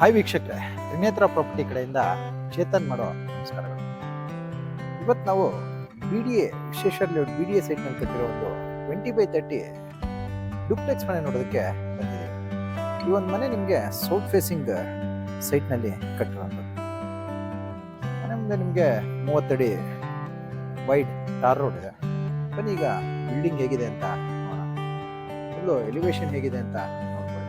Hi ವೀಕ್ಷಕರೇ, Trinetra property ಕಡೆಯಿಂದ ಚೇತನ್ ಮಾಡೋ ನಮಸ್ಕಾರಗಳು. ಇವತ್ತು ನಾವು BDA ವಿಶ್ವೇಶ್ವರ BDA ಸೈಟ್ನಲ್ಲಿ ಕಟ್ಟಿರೋ ಒಂದು 20/30 ಡುಪ್ಲೆಕ್ಸ್ ಮನೆ ನೋಡೋದಕ್ಕೆ ಬಂದಿದ್ದೀವಿ. ಈ ಒಂದು ಮನೆ ನಿಮಗೆ ಸೌತ್ ಫೇಸಿಂಗ್ ಸೈಟ್ನಲ್ಲಿ ಕಟ್ಟಿರೋದು. ಮನೆ ಮುಂದೆ ನಿಮಗೆ 30 ಅಡಿ ವೈಡ್ ಟಾರ್ ರೋಡ್ ಇದೆ. ಬನ್ನಿ ಈಗ ಬಿಲ್ಡಿಂಗ್ ಹೇಗಿದೆ ಅಂತ ನೋಡೋಣ. ಫುಲ್ಲು ಎಲಿವೇಶನ್ ಹೇಗಿದೆ ಅಂತ ನೋಡ್ಕೊಳ್ಳಿ.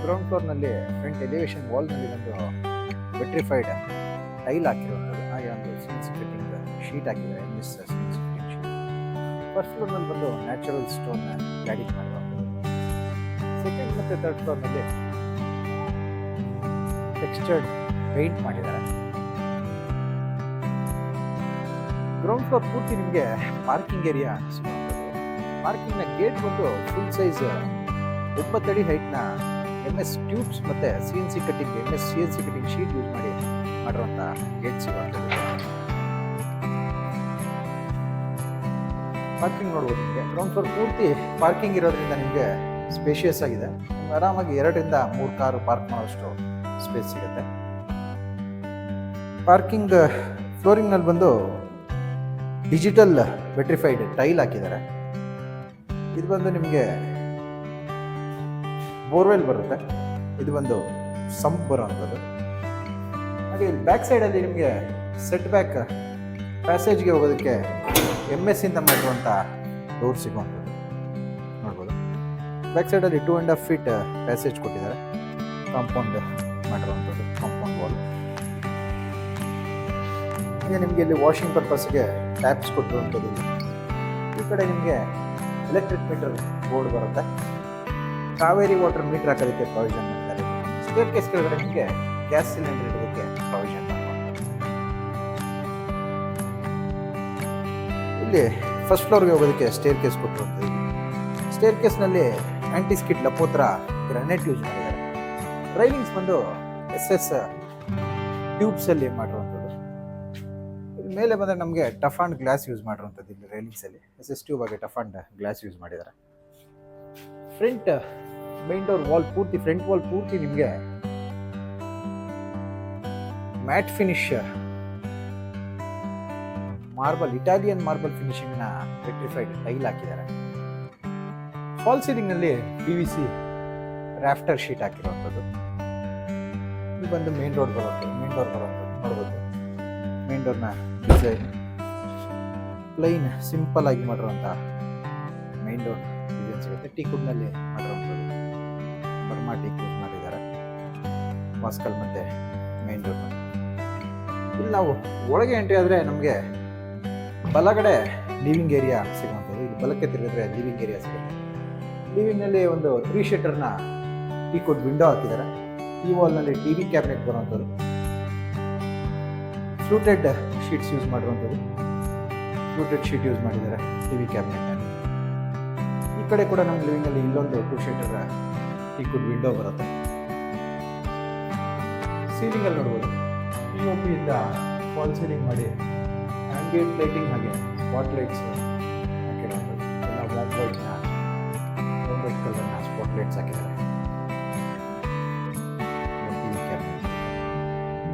ಗ್ರೌಂಡ್ ಫ್ಲೋರ್ನಲ್ಲಿ ಫ್ರಂಟ್ ಎಲಿವೇಶನ್ ವಾಲ್ನಲ್ಲಿ ಒಂದು ವೆಟ್ರಿಫೈಡ್ ಟೈಲ್ ಹಾಕಿರುವಂಥದ್ದು, ಹಾಗೆ ಒಂದು ಸೀನ್ಸ್ ಫಿಟ್ಟಿಂಗ್ ಶೀಟ್ ಹಾಕಿದ್ದಾರೆ. Scenes fitting sheet. ಫಸ್ಟ್ ಫ್ಲೋರ್ನಲ್ಲಿ ಬಂದು ನ್ಯಾಚುರಲ್ ಸ್ಟೋನ್ ಕ್ಲಾಡಿಂಗ್ ಮಾಡಿರುವಂಥದ್ದು. ಸೆಕೆಂಡ್ ಮತ್ತು ಥರ್ಡ್ ಫ್ಲೋರ್ನಲ್ಲಿ ಟೆಕ್ಸ್ಚರ್ಡ್ ಪೇಂಟ್ ಮಾಡಿದ್ದಾರೆ. ಗ್ರೌಂಡ್ ಫ್ಲೋರ್ ಪೂರ್ತಿ ನಿಮಗೆ ಪಾರ್ಕಿಂಗ್ ಏರಿಯಾ ಸಿಗುವಂಥದ್ದು. ಪಾರ್ಕಿಂಗ್ನ ಗೇಟ್ ಬಂದು ಫುಲ್ ಸೈಜ್ 90 ಅಡಿ ಹೈಟ್ನ MS ಟ್ಯೂಬ್ಸ್ ಮತ್ತು CNC ಕಟ್ಟಿಂಗ್ ಶೀಟ್ ಯೂಸ್ ಮಾಡಿರುವಂಥ ಗೇಟ್ ಸಿಗುವಂಥದ್ದು. ಪಾರ್ಕಿಂಗ್ ನೋಡ್ಬೋದು. ನಿಮಗೆ ಗ್ರೌಂಡ್ ಫ್ಲೋರ್ ಪೂರ್ತಿ ಪಾರ್ಕಿಂಗ್ ಇರೋದ್ರಿಂದ ನಿಮಗೆ ಸ್ಪೇಷಿಯಸ್ ಆಗಿದೆ. ನಿಮ್ಗೆ ಆರಾಮಾಗಿ 2 ರಿಂದ 3 ಕಾರು ಪಾರ್ಕ್ ಮಾಡೋಷ್ಟು ಸ್ಪೇಸ್ ಸಿಗುತ್ತೆ. ಪಾರ್ಕಿಂಗ್ ಫ್ಲೋರಿಂಗ್ನಲ್ಲಿ ಬಂದು ಡಿಜಿಟಲ್ ವೆಟ್ರಿಫೈಡ್ ಟೈಲ್ ಹಾಕಿದ್ದಾರೆ. ಇದು ಬಂದು ನಿಮಗೆ ಬೋರ್ವೆಲ್ ಬರುತ್ತೆ. ಇದು ಒಂದು ಸಂಪ್ ಬರುವಂಥದ್ದು. ಹಾಗೆ ಇಲ್ಲಿ ಬ್ಯಾಕ್ ಸೈಡಲ್ಲಿ ನಿಮಗೆ ಸೆಟ್ ಬ್ಯಾಕ್ ಪ್ಯಾಸೇಜ್ಗೆ ಹೋಗೋದಕ್ಕೆ MS ಇಂದ ಮಾಡಿರುವಂಥ ಡೋರ್ ಸಿಗುವಂಥದ್ದು ನೋಡ್ಬೋದು. ಬ್ಯಾಕ್ ಸೈಡಲ್ಲಿ 2.5 ಫೀಟ್ ಪ್ಯಾಸೇಜ್ ಕೊಟ್ಟಿದ್ದಾರೆ. ಕಾಂಪೌಂಡ್ ಮಾಡಿರುವಂಥದ್ದು, ಕಾಂಪೌಂಡ್ ವಾಲ್. ಹಾಗೆ ನಿಮಗೆ ಇಲ್ಲಿ ವಾಷಿಂಗ್ ಪರ್ಪಸ್ಗೆ ಟ್ಯಾಪ್ಸ್ ಕೊಟ್ಟಿರುವಂಥದ್ದು. ಈ ಕಡೆ ನಿಮಗೆ ಎಲೆಕ್ಟ್ರಿಕ್ ಮೀಟರ್ ಬೋರ್ಡ್ ಬರುತ್ತೆ. ಕಾವೇರಿ ವಾಟರ್ ಮೀಟರ್ ಹಾಕೋದಕ್ಕೆ ಪ್ರಾವಿಷನ್ ಮಾಡಿದ್ದಾರೆ. ಸ್ಟೇರ್ ಕೇಸ್ ಕೆಳಗಡೆ ನಿಮಗೆ ಗ್ಯಾಸ್ ಸಿಲಿಂಡರ್ ಇಡೋದಕ್ಕೆ ಪ್ರಾವಿಷನ್ ಮಾಡುವಂಥದ್ದು. ಇಲ್ಲಿ ಫಸ್ಟ್ ಫ್ಲೋರ್ಗೆ ಹೋಗೋದಕ್ಕೆ ಸ್ಟೇರ್ ಕೇಸ್ ಕೊಟ್ಟಿರುವಂಥದ್ದು. ಸ್ಟೇರ್ ಕೇಸ್ನಲ್ಲಿ ಆಂಟಿ ಸ್ಕಿಡ್ ಲಪೋತ್ರ ಗ್ರಾನೈಟ್ ಯೂಸ್ ಮಾಡಿದ್ದಾರೆ. ರೈಲಿಂಗ್ಸ್ ಬಂದು SS ಟ್ಯೂಬ್ಸಲ್ಲಿ ಮಾಡಿರುವಂಥದ್ದು. ಇಲ್ಲಿ ಮೇಲೆ ಬಂದರೆ ನಮಗೆ ಟಫ್ ಆ್ಯಂಡ್ ಗ್ಲಾಸ್ ಯೂಸ್ ಮಾಡಿರುವಂಥದ್ದು. ಇಲ್ಲಿ ರೈಲಿಂಗ್ಸಲ್ಲಿ SS ಟ್ಯೂಬ್ ಆಗಿ ಟಫ್ ಆ್ಯಂಡ್ ಗ್ಲಾಸ್ ಯೂಸ್ ಮಾಡಿದ್ದಾರೆ. ಫ್ರಂಟ್ ಮೈನ್ ಡೋರ್ ವಾಲ್ ಪೂರ್ತಿ, ಫ್ರಂಟ್ ವಾಲ್ ಪೂರ್ತಿ ನಿಮಗೆ matt finish marble, Italian marble ಫಿನಿಶಿಂಗ್ನ ವೆಟ್ರಿಫೈಡ್ ಟೈಲ್ ಹಾಕಿದ್ದಾರೆ. ಫಾಲ್ ಸೀಲಿಂಗ್ನಲ್ಲಿ PVC ರಾಫ್ಟರ್ ಶೀಟ್ ಹಾಕಿರುವಂಥದ್ದು. ಇದು ಬಂದು ಮೇನ್ ಡೋರ್ ಬರುತ್ತೆ. ನೋಡ್ಬೋದು. ಮೇನ್ ಡೋರ್ನ ಡಿಸೈನ್ ಪ್ಲೈನ್ ಸಿಂಪಲ್ ಆಗಿ ಮಾಡಿರುವಂಥ ಮೇನ್ ಡೋರ್ ಡಿಸೈನ್ ಸಿಗುತ್ತೆ. ಟೀಕುಡ್ನಲ್ಲಿ ಮಾಡಿರುವಂಥದ್ದು. ಬರ್ಮಾ ಟೀಕ್ ಯೂಸ್ ಮಾಡಿದ್ದಾರೆ. ವಾಸ್ಕಲ್ ಮತ್ತು ಮೇನ್ ಡೋರ್. ಇಲ್ಲಿ ನಾವು ಒಳಗೆ ಎಂಟ್ರಿ ಆದರೆ ನಮಗೆ ಬಲಗಡೆ ಲಿವಿಂಗ್ ಏರಿಯಾ ಸಿಗುವಂಥದ್ದು. ಇಲ್ಲಿ ಬಲಕ್ಕೆ ತಿರುಗಿದ್ರೆ ಲಿವಿಂಗ್ ಏರಿಯಾ ಸಿಗುತ್ತೆ. ಲಿವಿಂಗ್ನಲ್ಲಿ ಒಂದು 3 ಶಟರ್ನ ಟೀಕುಡ್ ವಿಂಡೋ ಹಾಕಿದ್ದಾರೆ. ಈ ವಾಲ್ನಲ್ಲಿ TV ಕ್ಯಾಬಿನೆಟ್ ಬರುವಂಥದ್ದು. ಫ್ಲೂಟೆಡ್ ಶೀಟ್ಸ್ ಯೂಸ್ ಮಾಡಿರುವಂಥದ್ದು. ಫ್ಲೂಟೆಡ್ ಶೀಟ್ ಯೂಸ್ ಮಾಡಿದ್ದಾರೆ TV ಕ್ಯಾಬಿನೆಟ್. ಈ ಕಡೆ ಕೂಡ ನಮ್ಮ ಲಿವಿಂಗಲ್ಲಿ ಇಲ್ಲೊಂದು 2 ಶಟರ್ ಟೀಕುಡ್ ವಿಂಡೋ ಬರುತ್ತೆ. ಸೀಲಿಂಗಲ್ಲಿ ನೋಡ್ಬೋದು POP ಇಂದ ಫಾಲ್ ಸೀಲಿಂಗ್ ಮಾಡಿ ಆಂಬಿಯಂಟ್ ಲೈಟಿಂಗ್ ಹಾಗೆ ಸ್ಪಾಟ್ ಲೈಟ್ಸ್ ಹಾಕಿರೋದು. ಎಲ್ಲ ವಾಮ್ ವೈಟ್ ಕಲರ್ನ ಸ್ಪಾಟ್ ಲೈಟ್ಸ್ ಹಾಕಿದ್ದಾರೆ.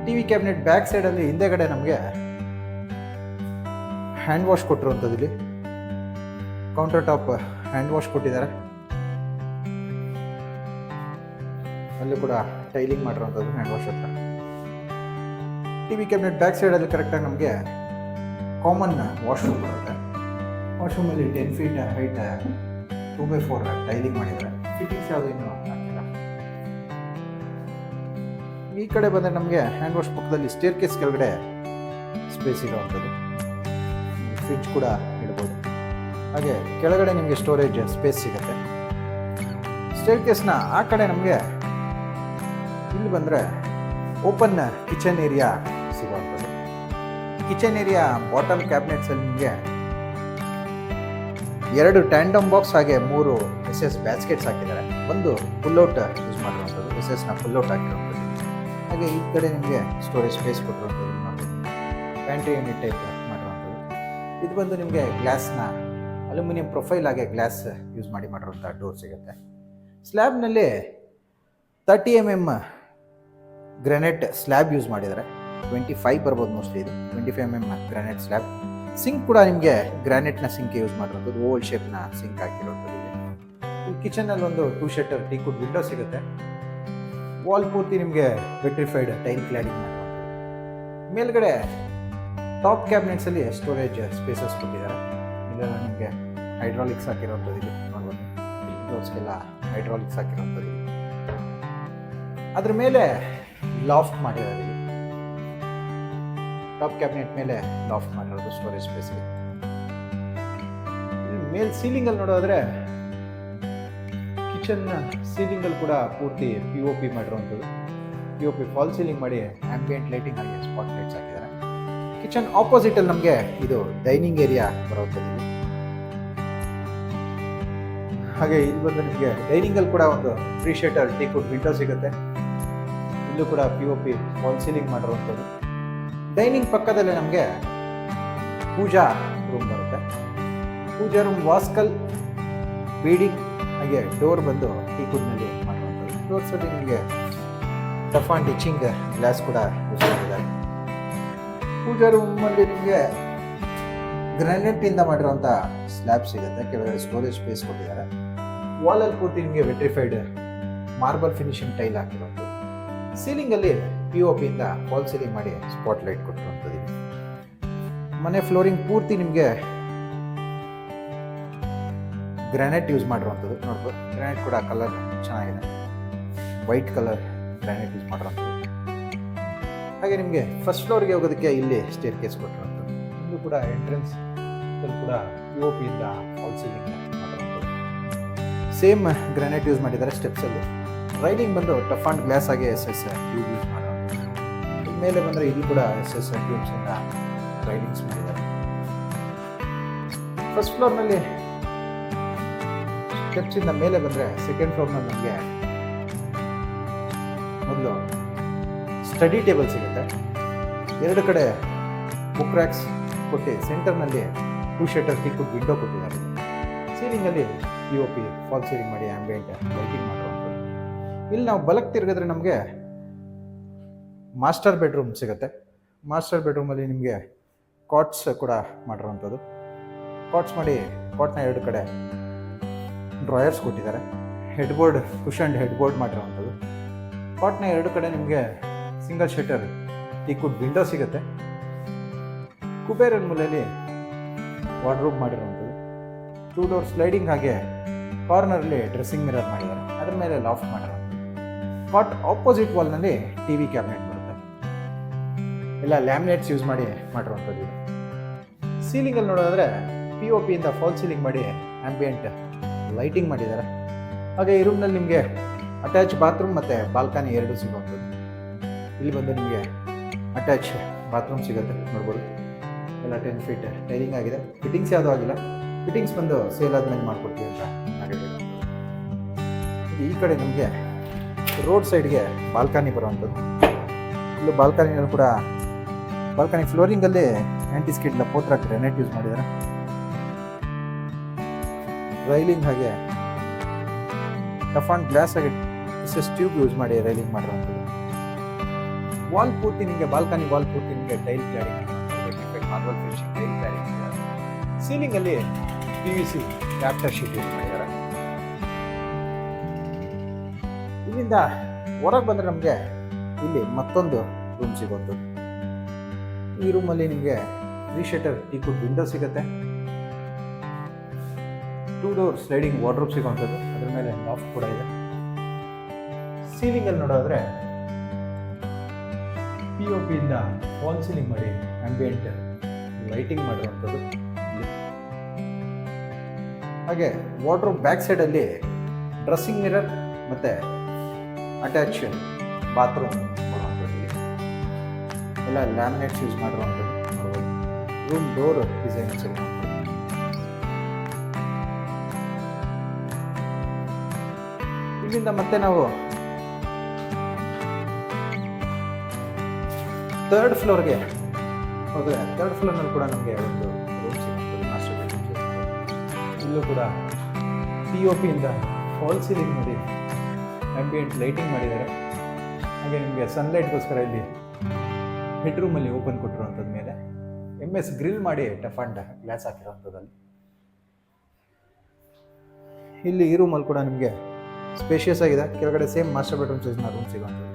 TV ಕ್ಯಾಬಿನೆಟ್ ಬ್ಯಾಕ್ ಸೈಡಲ್ಲಿ ಹಿಂದೆಗಡೆ ನಮಗೆ ಹ್ಯಾಂಡ್ ವಾಶ್ ಕೊಟ್ಟಿರುವಂಥದ್ದು. ಇಲ್ಲಿ ಕೌಂಟರ್ ಟಾಪ್ ಹ್ಯಾಂಡ್ ವಾಶ್ ಕೊಟ್ಟಿದ್ದಾರೆ. ಅಲ್ಲಿ ಕೂಡ ಟೈಲಿಂಗ್ ಮಾಡಿರುವಂಥದ್ದು ಹ್ಯಾಂಡ್ ವಾಶ್ ಹತ್ರ. TV ಕ್ಯಾಬಿನೆಟ್ ಬ್ಯಾಕ್ ಸೈಡಲ್ಲಿ ಕರೆಕ್ಟಾಗಿ ನಮಗೆ ಕಾಮನ್ ವಾಶ್ರೂಮ್ ಬರುತ್ತೆ. ವಾಶ್ರೂಮಲ್ಲಿ 10 ಫೀಟ್ ಹೈಟ್ 2x4 ಟೈಲಿಂಗ್ ಮಾಡಿದ್ದಾರೆ. ಫಿಟ್ಟಿಂಗ್ಸ್ ಯಾವುದು ಇನ್ನೂ ಹಾಕಿಲ್ಲ. ಈ ಕಡೆ ಬಂದರೆ ನಮಗೆ ಹ್ಯಾಂಡ್ ವಾಶ್ ಪಕ್ಕದಲ್ಲಿ ಸ್ಟೇರ್ ಕೇಸ್ ಕೆಳಗಡೆ ಸ್ಪೇಸ್ ಇರುವಂಥದ್ದು. ಫ್ರಿಡ್ಜ್ ಕೂಡ ಇಡ್ಬೋದು. ಹಾಗೆ ಕೆಳಗಡೆ ನಿಮಗೆ ಸ್ಟೋರೇಜ್ ಸ್ಪೇಸ್ ಸಿಗುತ್ತೆ. ಸ್ಟೇರ್ ಕೇಸ್ನ ಆ ಕಡೆ ನಮಗೆ ಇಲ್ಲಿ ಬಂದರೆ ಓಪನ್ ಕಿಚನ್ ಏರಿಯಾ ಸಿಗುವಂಥದ್ದು. ಕಿಚನ್ ಏರಿಯಾ ಬಾಟಮ್ ಕ್ಯಾಬಿನೆಟ್ಸಲ್ಲಿ ನಿಮಗೆ 2 ಟ್ಯಾಂಡಮ್ ಬಾಕ್ಸ್ ಹಾಗೆ 3 SS ಬ್ಯಾಸ್ಕೆಟ್ಸ್ ಹಾಕಿದ್ದಾರೆ. ಒಂದು ಪುಲ್ಔಟ್ ಯೂಸ್ ಮಾಡಿರುವಂಥದ್ದು, SSನ ಪುಲ್ಔಟ್ ಹಾಕಿರುವಂಥದ್ದು. ಹಾಗೆ ಈ ಕಡೆ ನಿಮಗೆ ಸ್ಟೋರೇಜ್ ಸ್ಪೇಸ್ ಕೊಟ್ಟಿರುವಂಥದ್ದು. ಪ್ಯಾಂಟ್ರಿ ಯೂನಿಟ್ ಟೈಪ್ ಮಾಡಿರುವಂಥದ್ದು. ಇದು ಬಂದು ನಿಮಗೆ ಗ್ಲಾಸ್ನ ಅಲ್ಯೂಮಿನಿಯಂ ಪ್ರೊಫೈಲ್ ಹಾಗೆ ಗ್ಲಾಸ್ ಯೂಸ್ ಮಾಡಿರುವಂಥ ಡೋರ್ ಸಿಗುತ್ತೆ. ಸ್ಲ್ಯಾಬ್ನಲ್ಲಿ 30 mm ಗ್ರಾನೈಟ್ ಸ್ಲ್ಯಾಬ್ ಯೂಸ್ ಮಾಡಿದ್ದಾರೆ. 25 ಬರ್ಬೋದು ಮೋಸ್ಟ್ಲಿ, ಇದು 25 mm ಗ್ರಾನೈಟ್ ಸ್ಲ್ಯಾಬ್. ಸಿಂಕ್ ಕೂಡ ನಿಮಗೆ ಗ್ರಾನೈಟ್ನ ಸಿಂಕ್ ಯೂಸ್ ಮಾಡಿರೋದು, ಓವಲ್ ಶೇಪ್ನ ಸಿಂಕ್ ಹಾಕಿರೋದು. ಈ ಕಿಚನಲ್ಲಿ ಒಂದು 2 ಶಟರ್ ಟೀಕುಡ್ ವಿಂಡೋ ಸಿಗುತ್ತೆ. ವಾಲ್ ಪೂರ್ತಿ ನಿಮಗೆ ವೆಟ್ರಿಫೈಡ್ ಟೈಲ್ ಕ್ಲಾಡಿಂಗ್ ಮಾಡಿರೋದು. ಮೇಲ್ಗಡೆ ಟಾಪ್ ಕ್ಯಾಬಿನೆಟ್ಸಲ್ಲಿ ಸ್ಟೋರೇಜ್ ಸ್ಪೇಸಸ್ ಕೊಟ್ಟಿದ್ದಾರೆ. ಇಲ್ಲೆಲ್ಲ ನಿಮಗೆ ಹೈಡ್ರಾಲಿಕ್ಸ್ ಹಾಕಿರೋಂಥದ್ದು, ಇಲ್ಲಿ ನೋಡ್ಬೋದು, ಡೋರ್ಸ್ಗೆಲ್ಲ ಹೈಡ್ರಾಲಿಕ್ಸ್ ಹಾಕಿರೋಂಥದ್ದು. ಅದ್ರ ಮೇಲೆ ಲಾಫ್ಟ್ ಮಾಡಿರೋದು, ಟಾಪ್ ಕ್ಯಾಬಿನೆಟ್ ಮೇಲೆ ಲಾಫ್ಟ್ ಮಾಡಿರೋದು ಸ್ಟೋರೇಜ್ ಸ್ಪೇಸ್ಗೆ. ಮೇಲ್ ಸೀಲಿಂಗಲ್ಲಿ ನೋಡೋದ್ರೆ ಕಿಚನ್ ಸೀಲಿಂಗಲ್ಲಿ ಕೂಡ ಪೂರ್ತಿ POP ಮಾಡಿರೋಂಥದ್ದು. POP ಫಾಲ್ ಸೀಲಿಂಗ್ ಮಾಡಿ ಆಂಬಿಯೆಂಟ್ ಲೈಟಿಂಗ್ ಆಗಿ ಸ್ಪಾಟ್ ಲೈಟ್ಸ್ ಹಾಕಿದ್ದಾರೆ. ಕಿಚನ್ ಆಪೋಸಿಟಲ್ಲಿ ನಮಗೆ ಇದು ಡೈನಿಂಗ್ ಏರಿಯಾ ಬರೋಂಥದ್ದು. ಹಾಗೆ ಇಲ್ಲಿ ಬಂದು ನಿಮಗೆ ಡೈನಿಂಗಲ್ಲಿ ಕೂಡ ಒಂದು 3 ಶಟರ್ ಟೀಕುಡ್ ವಿಂಡೋ ಸಿಗುತ್ತೆ. ಇಲ್ಲೂ ಕೂಡ POP ಫಾಲ್ ಸೀಲಿಂಗ್ ಮಾಡಿರೋಂಥದ್ದು. ಡೈನಿಂಗ್ ಪಕ್ಕದಲ್ಲೇ ನಮಗೆ ಪೂಜಾ ರೂಮ್ ಬರುತ್ತೆ. ಪೂಜಾ ರೂಮ್ ವಾಸ್ಕಲ್ ಬೀಡಿಂಗ್ ಹಾಗೆ ಡೋರ್ ಬಂದು ಟೀಕುಡ್ನಲ್ಲಿ ಮಾಡಿರುವಂಥದ್ದು. ಡೋರ್ಸಲ್ಲಿ ನಿಮಗೆ ಟಫ್ ಆ್ಯಂಡ್ ಟಿಚಿಂಗ್ ಗ್ಲಾಸ್ ಕೂಡ ಯೂಸ್ ಮಾಡಿದ್ದಾರೆ. ಪೂಜಾ ರೂಮಲ್ಲಿ ನಿಮಗೆ ಗ್ರಾನೈಟಿಂದ ಮಾಡಿರುವಂಥ ಸ್ಲ್ಯಾಬ್ ಸಿಗುತ್ತೆ. ಕೆಳಗಡೆ ಸ್ಟೋರೇಜ್ ಸ್ಪೇಸ್ ಕೊಟ್ಟಿದ್ದಾರೆ. ವಾಲಲ್ಲಿ ಪೂರ್ತಿ ನಿಮಗೆ ವೆಟ್ರಿಫೈಡ್ ಮಾರ್ಬಲ್ ಫಿನಿಶಿಂಗ್ ಟೈಲ್ ಹಾಕಿರುವಂಥದ್ದು. ಸೀಲಿಂಗಲ್ಲಿ POP ಇಂದ ಫಾಲ್ ಸೀಲಿಂಗ್ ಮಾಡಿ ಸ್ಪಾಟ್ ಲೈಟ್ ಕೊಟ್ಟಿರುವಂಥದ್ದು. ಮನೆ ಫ್ಲೋರಿಂಗ್ ಪೂರ್ತಿ ನಿಮಗೆ ಗ್ರಾನೈಟ್ ಯೂಸ್ ಮಾಡಿರುವಂಥದ್ದು. ನೋಡ್ಬೋದು, ಗ್ರಾನೈಟ್ ಕೂಡ ಕಲರ್ ಚೆನ್ನಾಗಿದೆ, ವೈಟ್ ಕಲರ್ ಗ್ರಾನೈಟ್ ಯೂಸ್ ಮಾಡಿರುವಂಥದ್ದು. ಹಾಗೆ ನಿಮಗೆ ಫಸ್ಟ್ ಫ್ಲೋರ್ಗೆ ಹೋಗೋದಕ್ಕೆ ಇಲ್ಲಿ ಸ್ಟೇರ್ ಕೇಸ್ ಕೊಟ್ಟಿರುವಂಥದ್ದು. ಇದು ಕೂಡ ಎಂಟ್ರೆನ್ಸ್ ಕೂಡ POP ಇಂದ ಫಾಲ್ ಸೀಲಿಂಗ್ ಮಾಡಿರುವಂಥದ್ದು. ಸೇಮ್ ಗ್ರಾನೈಟ್ ಯೂಸ್ ಮಾಡಿದ್ದಾರೆ ಸ್ಟೆಪ್ಸಲ್ಲಿ. ರೈಲಿಂಗ್ ಬಂದು ಟಫ್ ಆ್ಯಂಡ್ ಗ್ಲಾಸ್ ಆಗಿ SS ಟ್ಯೂಬ್ ಯೂಸ್ ಮಾಡಿರೋದು. ಮೇಲೆ ಬಂದರೆ ಇಲ್ಲಿ ಕೂಡ SS ಟ್ಯೂಬ್ಸಿಂದ ರೈಲಿಂಗ್ಸ್ ಮಾಡಿದ್ದಾರೆ. ಫಸ್ಟ್ ಫ್ಲೋರ್ನಲ್ಲಿ ಸ್ಟೆಪ್ಸಿಂದ ಮೇಲೆ ಬಂದರೆ ಸೆಕೆಂಡ್ ಫ್ಲೋರ್ನಲ್ಲಿ ನಮಗೆ ಮೊದಲು ಸ್ಟಡಿ ಟೇಬಲ್ ಸಿಗುತ್ತೆ. ಎರಡು ಕಡೆ ಬುಕ್ ರ್ಯಾಕ್ಸ್ ಕೊಟ್ಟು ಸೆಂಟರ್ನಲ್ಲಿ 2 ಶಟರ್ ಟೀಕುಡ್ ವಿಂಡೋ ಕೊಟ್ಟಿದ್ದಾರೆ. ಸೀಲಿಂಗಲ್ಲಿ POP ಫಾಲ್ ಸೀಲಿಂಗ್ ಮಾಡಿ ಆಂಬಿಯೆಂಟ್ ಲೈಟಿಂಗ್ ಮಾಡಿರುವಂಥದ್ದು. ಇಲ್ಲಿ ನಾವು ಬಲಕ್ಕೆ ತಿರುಗಿದ್ರೆ ನಮಗೆ ಮಾಸ್ಟರ್ ಬೆಡ್ರೂಮ್ ಸಿಗುತ್ತೆ. ಮಾಸ್ಟರ್ ಬೆಡ್ರೂಮಲ್ಲಿ ನಿಮಗೆ ಕಾಟ್ಸ್ ಕೂಡ ಮಾಡಿರುವಂಥದ್ದು. ಕಾಟ್ಸ್ ಮಾಡಿ ಕಾಟ್ನ ಎರಡು ಕಡೆ ಡ್ರಾಯರ್ಸ್ ಕೊಟ್ಟಿದ್ದಾರೆ. ಹೆಡ್ಬೋರ್ಡ್ ಕುಷನ್ಡ್ ಹೆಡ್ಬೋರ್ಡ್ ಮಾಡಿರುವಂಥದ್ದು. ಕಾಟ್ನ ಎರಡು ಕಡೆ ನಿಮಗೆ ಸಿಂಗಲ್ ಶಟರ್ ಟೀಕುಡ್ ವಿಂಡೋ ಸಿಗುತ್ತೆ. ಕುಬೇರನ್ ಮೂಲೆಯಲ್ಲಿ ವಾರ್ಡ್ರೋಬ್ ಮಾಡಿರುವಂಥದ್ದು. 2 ಡೋರ್ ಸ್ಲೈಡಿಂಗ್ ಹಾಗೆ ಕಾರ್ನರಲ್ಲಿ ಡ್ರೆಸ್ಸಿಂಗ್ ಮಿರರ್ ಮಾಡಿದ್ದಾರೆ. ಅದ್ರ ಮೇಲೆ ಲಾಫ್ಟ್ ಮಾಡಿರುವಂಥದ್ದು. ಕಾಟ್ ಆಪೋಸಿಟ್ ವಾಲ್ನಲ್ಲಿ TV ಕ್ಯಾಬಿನೆಟ್ ಬರುತ್ತೆ. ಎಲ್ಲ ಲ್ಯಾಮಿನೇಟ್ಸ್ ಯೂಸ್ ಮಾಡಿ ಮಾಡಿರುವಂಥದ್ದು. ಸೀಲಿಂಗಲ್ಲಿ ನೋಡೋದಾದ್ರೆ POP ಇಂದ ಫಾಲ್ ಸೀಲಿಂಗ್ ಮಾಡಿ ಆಂಬಿಯೆಂಟ್ ಲೈಟಿಂಗ್ ಮಾಡಿದ್ದಾರೆ. ಹಾಗೆ ಈ ರೂಮ್ನಲ್ಲಿ ನಿಮಗೆ ಅಟ್ಯಾಚ್ ಬಾತ್ರೂಮ್ ಮತ್ತು ಬಾಲ್ಕನಿ ಎರಡು ಸಿಗುವಂಥದ್ದು. ಇಲ್ಲಿ ಬಂದು ನಿಮಗೆ ಅಟ್ಯಾಚ್ ಬಾತ್ರೂಮ್ ಸಿಗುತ್ತೆ. ನೋಡ್ಬೋದು, ಎಲ್ಲ 10 ಫೀಟ್ ಟೈಲಿಂಗ್ ಆಗಿದೆ. ಫಿಟ್ಟಿಂಗ್ಸ್ ಯಾವುದೂ ಆಗಿಲ್ಲ. ಫಿಟ್ಟಿಂಗ್ಸ್ ಬಂದು ಸೇಲ್ ಆದಮೇಲೆ ಮಾಡಿಕೊಡ್ತೀವಿ ಅಂತ ಹೇಳಿದ್ರು. ಈ ಕಡೆ ನಿಮಗೆ ರೋಡ್ ಸೈಡ್ಗೆ ಬಾಲ್ಕನಿ ಬರುವಂಥದ್ದು. ಇಲ್ಲೂ ಬಾಲ್ಕನಿಯಲ್ಲಿ ಕೂಡ ಬಾಲ್ಕನಿ ಫ್ಲೋರಿಂಗಲ್ಲಿ ಆ್ಯಂಟಿಸ್ಕಿಡ್ ಲಪೋತ್ರ ಗ್ರಾನೈಟ್ ಯೂಸ್ ಮಾಡಿದ್ದಾರೆ. ರೈಲಿಂಗ್ ಹಾಗೆ ಟಫ್ ಆ್ಯಂಡ್ ಗ್ಲಾಸ್ ಆಗಿ SS ಟ್ಯೂಬ್ ಯೂಸ್ ಮಾಡಿ ರೈಲಿಂಗ್ ಮಾಡಿರುವಂಥದ್ದು. ವಾಲ್ ಪೂರ್ತಿ ನಿಮಗೆ ಬಾಲ್ಕನಿ ವಾಲ್ ಪೂರ್ತಿ ನಿಮಗೆ tile cladding marble finishing tile cladding ಮಾಡಿದ್ದಾರೆ. ಸೀಲಿಂಗಲ್ಲಿ PVC ರಾಫ್ಟರ್ ಶೀಟ್ ಯೂಸ್ ಮಾಡಿದ್ದಾರೆ. ಇಲ್ಲಿಂದ ಹೊರಗೆ ಬಂದರೆ ನಮಗೆ ಇಲ್ಲಿ ಮತ್ತೊಂದು ರೂಮ್ ಸಿಗುವಂಥದ್ದು. ಈ ರೂಮಲ್ಲಿ ನಿಮಗೆ 3 ಶಟರ್ ಟೀಕುಡ್ ವಿಂಡೋ ಸಿಗುತ್ತೆ. 2 ಡೋರ್ ಸ್ಲೈಡಿಂಗ್ ವಾರ್ಡ್ರೋಬ್ ಸಿಗುವಂಥದ್ದು. ಅದ್ರ ಮೇಲೆ ಲಾಫ್ಟ್ ಕೂಡ ಇದೆ. ಸೀಲಿಂಗಲ್ಲಿ ನೋಡೋದ್ರೆ POP ಇಂದ ಫಾಲ್ ಸೀಲಿಂಗ್ ಮಾಡಿ ಆಂಬಿಯೆಂಟ್ ಲೈಟಿಂಗ್ ಮಾಡಿರುವಂಥದ್ದು. ಹಾಗೆ ವಾರ್ಡ್ರೋಬ್ ಬ್ಯಾಕ್ ಸೈಡಲ್ಲಿ ಡ್ರೆಸ್ಸಿಂಗ್ ಮಿರರ್ ಮತ್ತು ಅಟ್ಯಾಚ್ ಬಾತ್ರೂಮ್ ಬರುವಂಥದ್ದು. ಎಲ್ಲ ಲ್ಯಾಮಿನೇಟ್ಸ್ ಯೂಸ್ ಮಾಡಿರುವಂಥದ್ದು. ರೂಮ್ ಡೋರ್ ಡಿಸೈನ್ಸ್ ಇರುವಂಥದ್ದು. ಇಲ್ಲಿಂದ ಮತ್ತೆ ನಾವು 3rd ಫ್ಲೋರ್ಗೆ ಹೋದರೆ 3rd ಫ್ಲೋರ್ನಲ್ಲಿ ಕೂಡ ನಮಗೆ ಒಂದು ರೂಮ್ ಸಿಗುತ್ತದೆ, ಮಾಸ್ಟರ್ ಬೆಡ್ರೂಮ್. ಇಲ್ಲೂ ಕೂಡ POP ಇಂದ ಫಾಲ್ ಸೀಲಿಂಗ್ ಮಾಡಿ ಆ್ಯಂಬಿಯೆಂಟ್ ಲೈಟಿಂಗ್ ಮಾಡಿದ್ದಾರೆ. ಹಾಗೆ ನಿಮಗೆ ಸನ್ಲೈಟ್ಗೋಸ್ಕರ ಇಲ್ಲಿ ಬೆಡ್ರೂಮಲ್ಲಿ ಓಪನ್ ಕೊಟ್ಟಿರುವಂಥದ್ದು ಮೇಲೆ MS ಗ್ರಿಲ್ ಮಾಡಿ ಟಫ್ ಆ್ಯಂಡ್ ಗ್ಲಾಸ್ ಹಾಕಿರೋವಂಥದ್ದಲ್ಲಿ. ಇಲ್ಲಿ ಈ ರೂಮಲ್ಲಿ ಕೂಡ ನಿಮಗೆ ಸ್ಪೇಷಿಯಸ್ ಆಗಿದೆ. ಕೆಳಗಡೆ ಸೇಮ್ ಮಾಸ್ಟರ್ ಬೆಡ್ರೂಮ್ ಸೈಜ್ನ ರೂಮ್ ಸಿಗುವಂಥದ್ದು.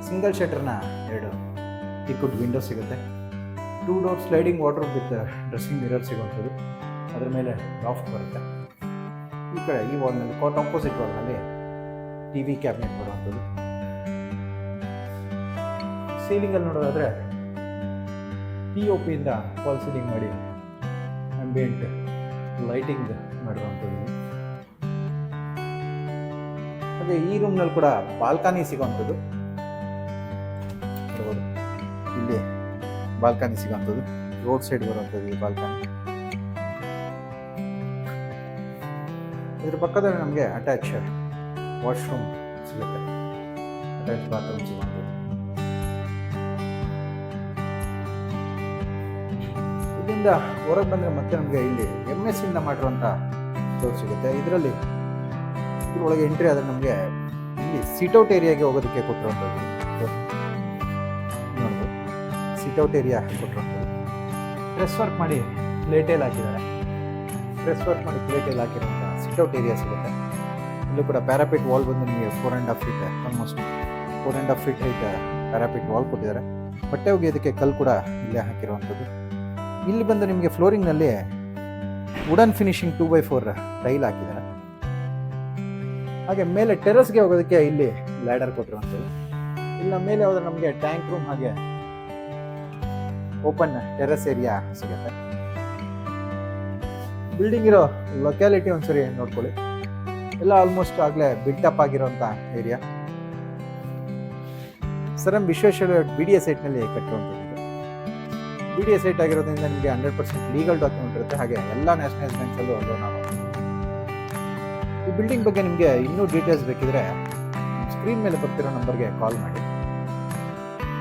ಸಿಂಗಲ್ ಶಟರ್ನ 2 ಟೀಕುಡ್ ವಿಂಡೋ ಸಿಗುತ್ತೆ. 2 door sliding wardrobe with dressing mirror ಸಿಗುವಂಥದ್ದು. ಅದರ ಮೇಲೆ ಲಾಫ್ಟ್ ಬರುತ್ತೆ. ಈ ಕಡೆ ಈ ವಾಲ್ನಲ್ಲಿ ಕಾಟ್ ಆಪೋಸಿಟ್ ವಾಲ್ನಲ್ಲಿ TV ಕ್ಯಾಬಿನೆಟ್ ಬರುವಂಥದ್ದು. ಸೀಲಿಂಗಲ್ಲಿ ನೋಡೋದಾದರೆ POP ಇಂದ ಫಾಲ್ ಸೀಲಿಂಗ್ ಮಾಡಿ ಆಂಬಿಯೆಂಟ್ ಲೈಟಿಂಗ್ ಮಾಡಿರುವಂಥದ್ದು. ಹಾಗೆ ಈ ರೂಮ್ನಲ್ಲಿ ಕೂಡ ಬಾಲ್ಕನಿ ಸಿಗುವಂಥದ್ದು ನೋಡ್ಬೋದು. ಇಲ್ಲಿ ಬಾಲ್ಕನಿ ಸಿಗುವಂಥದ್ದು, ರೋಡ್ ಸೈಡ್ ಬರುವಂಥದ್ದು ಈ ಬಾಲ್ಕನಿ. ಇದ್ರ ಪಕ್ಕದಲ್ಲಿ ನಮಗೆ ಅಟ್ಯಾಚ್ ವಾಶ್ರೂಮ್ ಸಿಗುತ್ತೆ, ಅಟ್ಯಾಚ್ ಬಾತ್ರೂಮ್ ಸಿಗುವಂಥದ್ದು. ಇಲ್ಲಿಂದ ಹೊರಗೆ ಬಂದರೆ ಮತ್ತೆ ನಮಗೆ ಇಲ್ಲಿ MS ಇಂದ ಮಾಡಿರುವಂಥ ಡೋರ್ ಸಿಗುತ್ತೆ. ಇದರಲ್ಲಿ ಇದ್ರೊಳಗೆ ಎಂಟ್ರಿ ಆದರೆ ನಮಗೆ ಇಲ್ಲಿ ಸಿಟ್ಔಟ್ ಏರಿಯಾಗೆ ಹೋಗೋದಕ್ಕೆ ಕೊಟ್ಟಿರುವಂಥದ್ದು ನೋಡ್ಬೋದು. ಸಿಟ್ಔಟ್ ಏರಿಯಾ ಕೊಟ್ಟಿರುವಂಥದ್ದು. ಪ್ರೆಸ್ ವರ್ಕ್ ಮಾಡಿ ಪ್ಲೇಟೇಲ್ ಹಾಕಿದ್ದಾರೆ. ಪ್ರೆಸ್ ವರ್ಕ್ ಮಾಡಿ ಪ್ಲೇಟೇಲ್ ಹಾಕಿರುವಂಥ ಸಿಟ್ಔಟ್ ಏರಿಯಾ ಸಿಗುತ್ತೆ. ಇಲ್ಲೂ ಕೂಡ ಪ್ಯಾರಾಪಿಟ್ ವಾಲ್ ಬಂದು ನಿಮಗೆ 4.5 feet, almost 4.5 feet height parapet wall ಕೊಟ್ಟಿದ್ದಾರೆ. ಬಟ್ಟೆ ಒಗೆಯೋದಕ್ಕೆ ಕಲ್ಲು ಕೂಡ ಇಲ್ಲೇ ಹಾಕಿರುವಂಥದ್ದು. ಇಲ್ಲಿ ಬಂದು ನಿಮಗೆ ಫ್ಲೋರಿಂಗ್ನಲ್ಲಿ ವುಡನ್ ಫಿನಿಶಿಂಗ್ 2x4 ಟೈಲ್ ಹಾಕಿದ್ದಾರೆ. ಹಾಗೆ ಮೇಲೆ ಟೆರೆಸ್ಗೆ ಹೋಗೋದಕ್ಕೆ ಇಲ್ಲಿ ಲ್ಯಾಡರ್ ಕೊಟ್ಟಿರುವಂಥದ್ದು. ಇಲ್ಲ ಮೇಲೆ ಹೋದ್ರೆ ನಮಗೆ ಟ್ಯಾಂಕ್ ರೂಮ್ ಹಾಗೆ ಓಪನ್ ಟೆರೆಸ್ ಏರಿಯಾ ಸಿಗುತ್ತೆ. ಬಿಲ್ಡಿಂಗ್ ಇರೋ ಲೊಕ್ಯಾಲಿಟಿ ಒಂದ್ಸರಿ ನೋಡ್ಕೊಳ್ಳಿ. ಎಲ್ಲ ಆಲ್ಮೋಸ್ಟ್ ಆಗಲೇ ಬಿಲ್ಟಪ್ ಆಗಿರೋಂಥ ಏರಿಯಾ. ಸರ್ ವಿಶ್ವೇಶ್ವರ BDA ಸೈಟ್ನಲ್ಲಿ ಕಟ್ಟಿರುವಂಥದ್ದು. BDA ಸೈಟ್ ಆಗಿರೋದ್ರಿಂದ ನಿಮಗೆ 100% ಲೀಗಲ್ ಡಾಕ್ಯುಮೆಂಟ್ ಇರುತ್ತೆ. ಹಾಗೆ ಎಲ್ಲ ನ್ಯಾಷನಲ್ ಬ್ಯಾಂಕ್ಸಲ್ಲೂ ಲೋನ್ ಆಗುತ್ತೆ. ಈ ಬಿಲ್ಡಿಂಗ್ ಬಗ್ಗೆ ನಿಮಗೆ ಇನ್ನೂ ಡೀಟೇಲ್ಸ್ ಬೇಕಿದ್ರೆ ಸ್ಕ್ರೀನ್ ಮೇಲೆ ಬರ್ತಿರೋ ನಂಬರ್ಗೆ ಕಾಲ್ ಮಾಡಿ.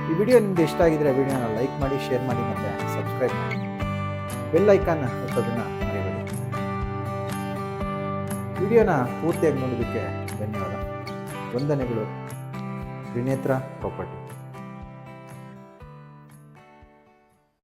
ಈ ವಿಡಿಯೋ ನಿಮಗೆ ಇಷ್ಟ ಆಗಿದ್ರೆ ವಿಡಿಯೋನ ಲೈಕ್ ಮಾಡಿ, ಶೇರ್ ಮಾಡಿ ಮತ್ತು ಸಬ್ಸ್ಕ್ರೈಬ್ ಮಾಡಿ. ಬೆಲ್ ಐಕಾನ್ ಒತ್ತೋದನ್ನ ಮರಿಬೇಡಿ. ವಿಡಿಯೋನ ಪೂರ್ತಿಯಾಗಿ ನೋಡೋದಕ್ಕೆ ಧನ್ಯವಾದ. ವಂದನೆಗಳು. ತ್ರಿನೇತ್ರ ಪ್ರಾಪರ್ಟಿ.